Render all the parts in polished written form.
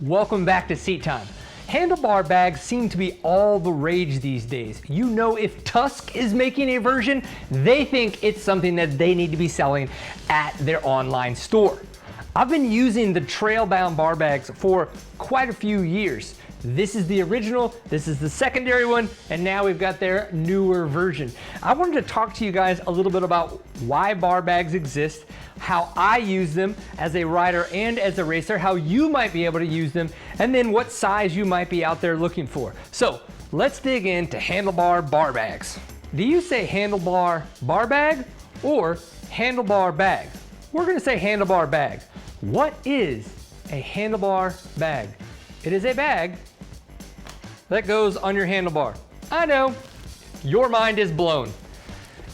Welcome back to Seat Time. Handlebar bags seem to be all the rage these days. You know, if Tusk is making a version, they think it's something that they need to be selling at their online store. I've been using the Trailbound bar bags for quite a few years. This is the original, this is the secondary one, and now we've got their newer version. I wanted to talk to you guys a little bit about why bar bags exist, how I use them as a rider and as a racer, how you might be able to use them, and then what size you might be out there looking for. So let's dig into handlebar bar bags. Do you say handlebar bar bag or handlebar bag? We're gonna say handlebar bag. What is a handlebar bag? It is a bag that goes on your handlebar. I know, your mind is blown.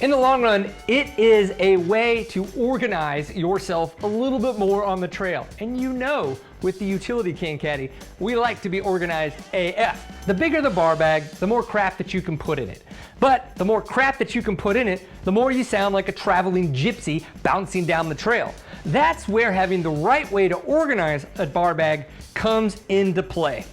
In the long run, it is a way to organize yourself a little bit more on the trail. And you know, with the utility can caddy, we like to be organized AF. The bigger the bar bag, the more crap that you can put in it. But the more crap that you can put in it, the more you sound like a traveling gypsy bouncing down the trail. That's where having the right way to organize a bar bag comes into play.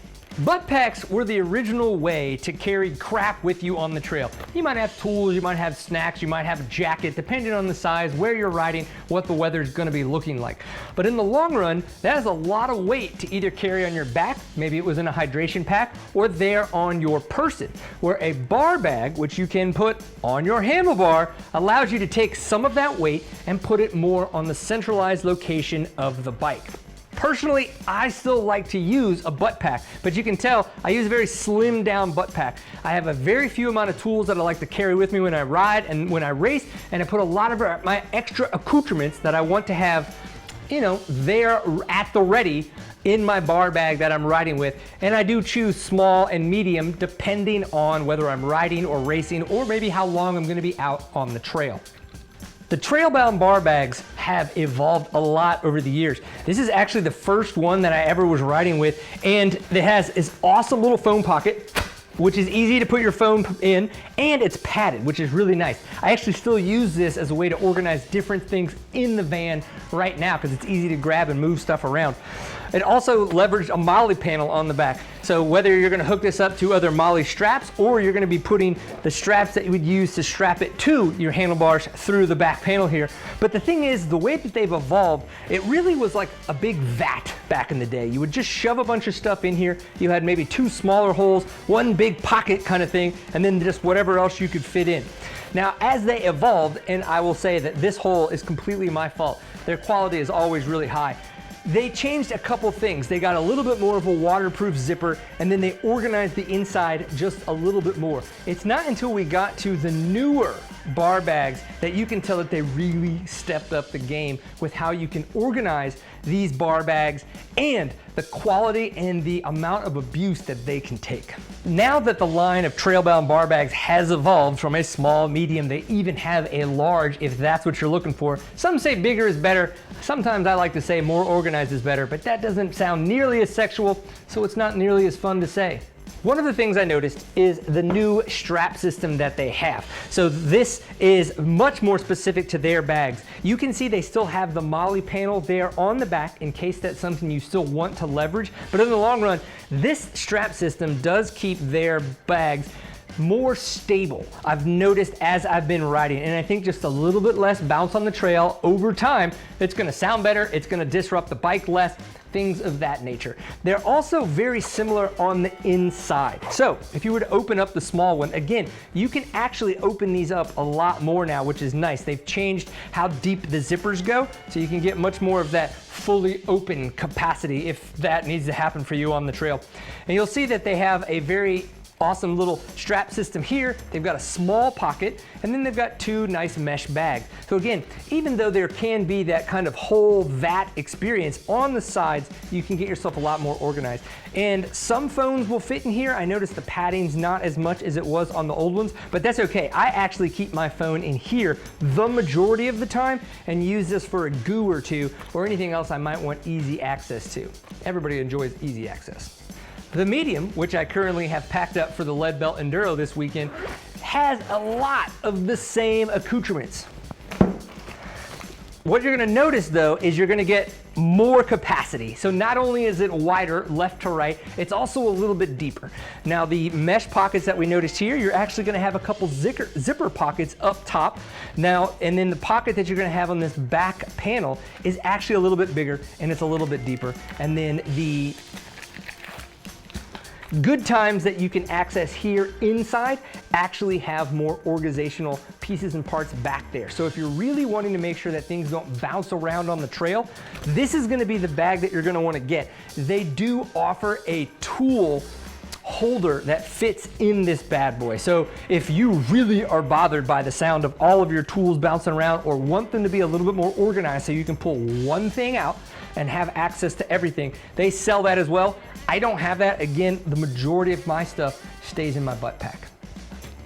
Butt packs were the original way to carry crap with you on the trail. You might have tools, you might have snacks, you might have a jacket, depending on the size, where you're riding, what the weather is going to be looking like. But in the long run, that is a lot of weight to either carry on your back, maybe it was in a hydration pack, or there on your person. Where a bar bag, which you can put on your handlebar, allows you to take some of that weight and put it more on the centralized location of the bike. Personally, I still like to use a butt pack, but you can tell I use a very slimmed down butt pack. I have a very few amount of tools that I like to carry with me when I ride and when I race, and I put a lot of my extra accoutrements that I want to have, you know, there at the ready in my bar bag that I'm riding with. And I do choose small and medium depending on whether I'm riding or racing or maybe how long I'm gonna be out on the trail. The Trailbound bar bags have evolved a lot over the years. This is actually the first one that I ever was riding with, and it has this awesome little phone pocket, which is easy to put your phone in, and it's padded, which is really nice. I actually still use this as a way to organize different things in the van right now because it's easy to grab and move stuff around. It also leveraged a MOLLE panel on the back. So whether you're gonna hook this up to other MOLLE straps or you're gonna be putting the straps that you would use to strap it to your handlebars through the back panel here. But the thing is, the way that they've evolved, it really was like a big vat back in the day. You would just shove a bunch of stuff in here. You had maybe two smaller holes, one big pocket kind of thing, and then just whatever else you could fit in. Now, as they evolved, and I will say that this hole is completely my fault, their quality is always really high. They changed a couple things. They got a little bit more of a waterproof zipper, and then they organized the inside just a little bit more. It's not until we got to the newer bar bags that you can tell that they really stepped up the game with how you can organize these bar bags and the quality and the amount of abuse that they can take. Now that the line of Trailbound bar bags has evolved from a small, medium, they even have a large if that's what you're looking for. Some say bigger is better. Sometimes I like to say more organized is better, but that doesn't sound nearly as sexual, so it's not nearly as fun to say. One of the things I noticed is the new strap system that they have. So this is much more specific to their bags. You can see they still have the MOLLE panel there on the back in case that's something you still want to leverage. But in the long run, this strap system does keep their bags more stable. I've noticed as I've been riding, and I think just a little bit less bounce on the trail over time. It's gonna sound better, it's gonna disrupt the bike less, things of that nature. They're also very similar on the inside. So if you were to open up the small one, again, you can actually open these up a lot more now, which is nice. They've changed how deep the zippers go, so you can get much more of that fully open capacity if that needs to happen for you on the trail. And you'll see that they have a very awesome little strap system here. They've got a small pocket, and then they've got two nice mesh bags. So again, even though there can be that kind of whole vat experience on the sides, you can get yourself a lot more organized. And some phones will fit in here. I noticed the padding's not as much as it was on the old ones, but that's okay. I actually keep my phone in here the majority of the time and use this for a goo or two or anything else I might want easy access to. Everybody enjoys easy access. The medium, which I currently have packed up for the Lead Belt Enduro this weekend, has a lot of the same accoutrements. What you're gonna notice though is you're gonna get more capacity. So not only is it wider left to right, it's also a little bit deeper. Now the mesh pockets that we noticed here, you're actually gonna have a couple zipper pockets up top. Now, and then the pocket that you're gonna have on this back panel is actually a little bit bigger and it's a little bit deeper. And then the good times that you can access here inside actually have more organizational pieces and parts back there. So if you're really wanting to make sure that things don't bounce around on the trail, this is gonna be the bag that you're gonna wanna get. They do offer a tool holder that fits in this bad boy. So if you really are bothered by the sound of all of your tools bouncing around or want them to be a little bit more organized so you can pull one thing out and have access to everything, they sell that as well. I don't have that. Again, the majority of my stuff stays in my butt pack.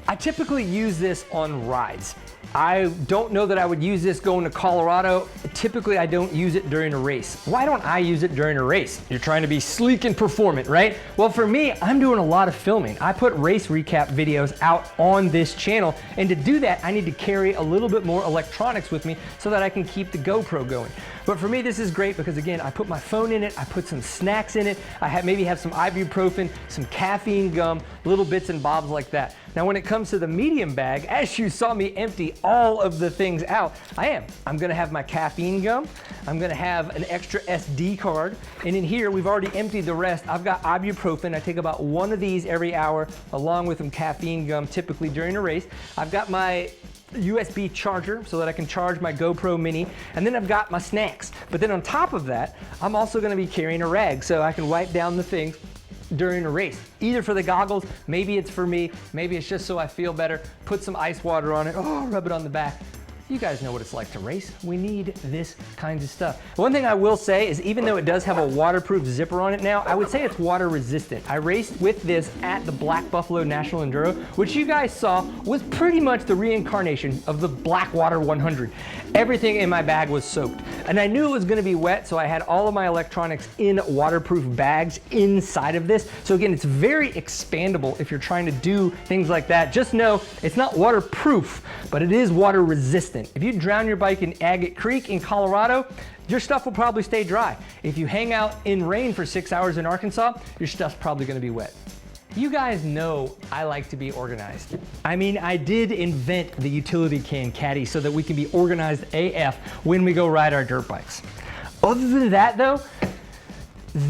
I typically use this on rides. I don't know that I would use this going to Colorado. Typically, I don't use it during a race. Why don't I use it during a race? You're trying to be sleek and performant, right? Well, for me, I'm doing a lot of filming. I put race recap videos out on this channel, and to do that, I need to carry a little bit more electronics with me so that I can keep the GoPro going. But for me, this is great because again, I put my phone in it, I put some snacks in it, I maybe have some ibuprofen, some caffeine gum, little bits and bobs like that. Now, when it comes to the medium bag, as you saw me empty all of the things out, I'm gonna have my caffeine gum, I'm gonna have an extra SD card, and in here, we've already emptied the rest. I've got ibuprofen, I take about one of these every hour, along with some caffeine gum, typically during a race. I've got my USB charger so that I can charge my GoPro Mini, and then I've got my snacks. But then on top of that, I'm also gonna be carrying a rag so I can wipe down the things during a race, either for the goggles, maybe it's for me, maybe it's just so I feel better, put some ice water on it, rub it on the back. You guys know what it's like to race. We need this kind of stuff. One thing I will say is even though it does have a waterproof zipper on it now, I would say it's water resistant. I raced with this at the Black Buffalo National Enduro, which you guys saw was pretty much the reincarnation of the Blackwater 100. Everything in my bag was soaked. And I knew it was gonna be wet, so I had all of my electronics in waterproof bags inside of this. So again, it's very expandable if you're trying to do things like that. Just know it's not waterproof, but it is water resistant. If you drown your bike in Agate Creek in Colorado, your stuff will probably stay dry. If you hang out in rain for 6 hours in Arkansas, your stuff's probably gonna be wet. You guys know I like to be organized. I mean, I did invent the utility can caddy so that we can be organized AF when we go ride our dirt bikes. Other than that though,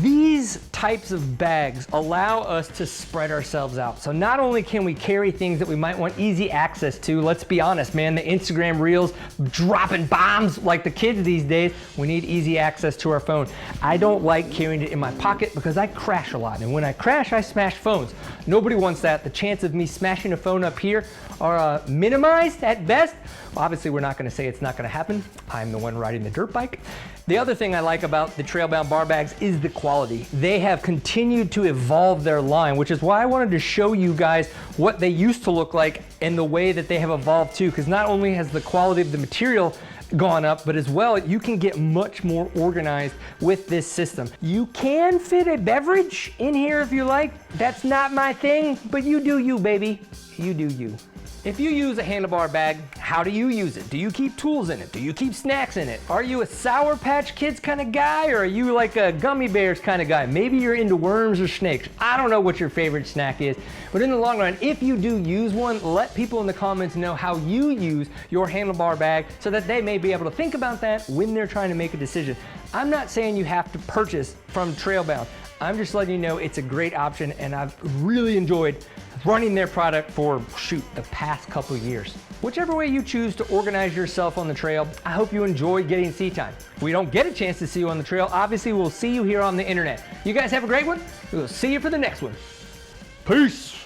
these types of bags allow us to spread ourselves out. So not only can we carry things that we might want easy access to, let's be honest, man, the Instagram reels dropping bombs like the kids these days, we need easy access to our phone. I don't like carrying it in my pocket because I crash a lot. And when I crash, I smash phones. Nobody wants that. The chance of me smashing a phone up here are minimized at best. Well, obviously, we're not gonna say it's not gonna happen. I'm the one riding the dirt bike. The other thing I like about the Trailbound bar bags is the quality. They have continued to evolve their line, which is why I wanted to show you guys what they used to look like and the way that they have evolved too, because not only has the quality of the material gone up, but as well, you can get much more organized with this system. You can fit a beverage in here if you like. That's not my thing, but you do you, baby. You do you. If you use a handlebar bag, how do you use it? Do you keep tools in it? Do you keep snacks in it? Are you a Sour Patch Kids kind of guy, or are you like a gummy bears kind of guy? Maybe you're into worms or snakes. I don't know what your favorite snack is, but in the long run, if you do use one, let people in the comments know how you use your handlebar bag so that they may be able to think about that when they're trying to make a decision. I'm not saying you have to purchase from Trailbound. I'm just letting you know it's a great option, and I've really enjoyed running their product for, the past couple years. Whichever way you choose to organize yourself on the trail, I hope you enjoy getting sea time. If we don't get a chance to see you on the trail, obviously we'll see you here on the internet. You guys have a great one. We'll see you for the next one. Peace.